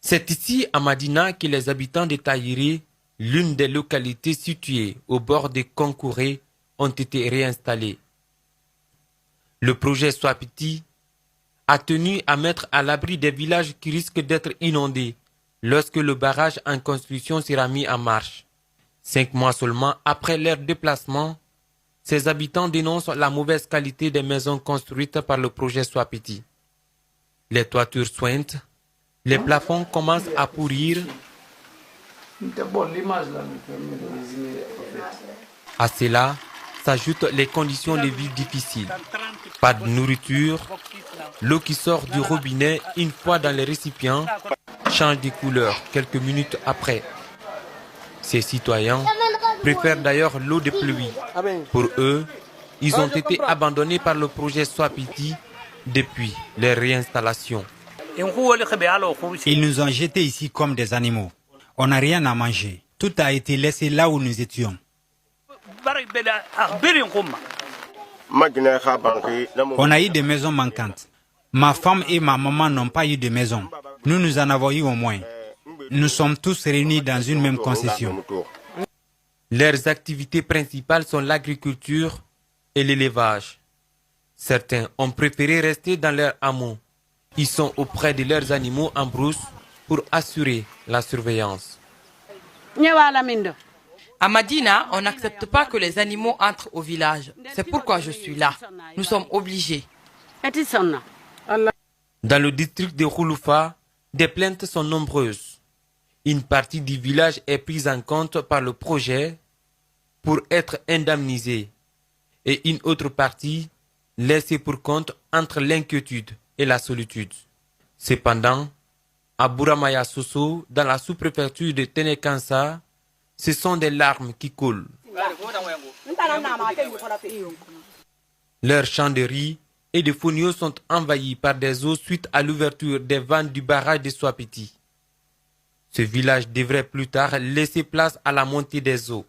C'est ici à Madina que les habitants de Tahiré, l'une des localités situées au bord de Konkouré, ont été réinstallés. Le projet Swapiti a tenu à mettre à l'abri des villages qui risquent d'être inondés lorsque le barrage en construction sera mis en marche. 5 mois seulement après leur déplacement, ces habitants dénoncent la mauvaise qualité des maisons construites par le projet Swapiti. Les toitures sointent, les plafonds commencent à pourrir. À cela s'ajoutent les conditions de vie difficiles. Pas de nourriture, l'eau qui sort du robinet une fois dans les récipients change de couleur quelques minutes après. Ces citoyens préfèrent d'ailleurs l'eau de pluie. Pour eux, ils ont été abandonnés par le projet Swapiti depuis leur réinstallation. Ils nous ont jetés ici comme des animaux. On n'a rien à manger. Tout a été laissé là où nous étions. On a eu des maisons manquantes. Ma femme et ma maman n'ont pas eu de maison. Nous en avons eu au moins. Nous sommes tous réunis dans une même concession. Leurs activités principales sont l'agriculture et l'élevage. Certains ont préféré rester dans leur hameau. Ils sont auprès de leurs animaux en brousse pour assurer la surveillance. À Madina, on n'accepte pas que les animaux entrent au village. C'est pourquoi je suis là. Nous sommes obligés. Dans le district de Khouloufa, des plaintes sont nombreuses. Une partie du village est prise en compte par le projet pour être indemnisée et une autre partie laissée pour compte entre l'inquiétude et la solitude. Cependant, à Bouramaya Soso, dans la sous-préfecture de Ténékansa, ce sont des larmes qui coulent. Leurs champs de riz et de fonio sont envahis par des eaux suite à l'ouverture des vannes du barrage de Swapiti. Ce village devrait plus tard laisser place à la montée des eaux.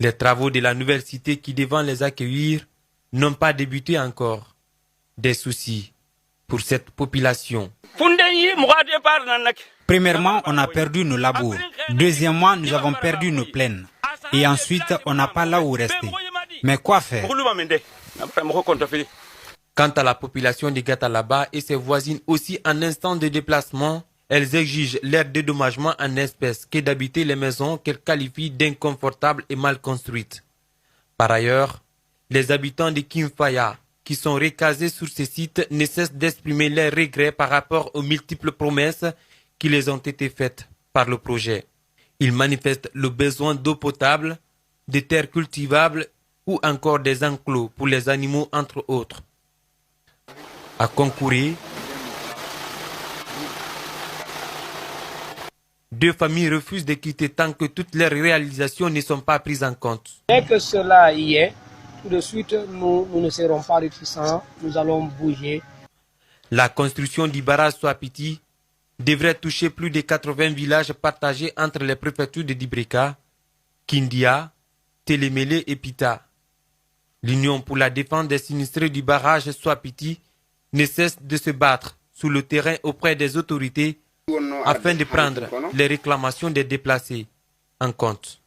Les travaux de la nouvelle cité qui devant les accueillir n'ont pas débuté encore. Des soucis pour cette population. Premièrement, on a perdu nos labours. Deuxièmement, nous avons perdu nos plaines. Et ensuite, on n'a pas là où rester. Mais quoi faire? Quant à la population de Gatalaba et ses voisines aussi en instant de déplacement, elles exigent leur dédommagement en espèces que d'habiter les maisons qu'elles qualifient d'inconfortables et mal construites. Par ailleurs, les habitants de Kimfaya, qui sont recasés sur ces sites, ne cessent d'exprimer leurs regrets par rapport aux multiples promesses qui les ont été faites par le projet. Ils manifestent le besoin d'eau potable, de terres cultivables ou encore des enclos pour les animaux, entre autres. À Konkouré, 2 familles refusent de quitter tant que toutes leurs réalisations ne sont pas prises en compte. Dès que cela y est, tout de suite, nous ne serons pas réticents, nous allons bouger. La construction du barrage Swapiti devrait toucher plus de 80 villages partagés entre les préfectures de Dibreka, Kindia, Télémélé et Pita. L'Union pour la défense des sinistrés du barrage Swapiti ne cesse de se battre sur le terrain auprès des autorités afin de prendre les réclamations des déplacés en compte.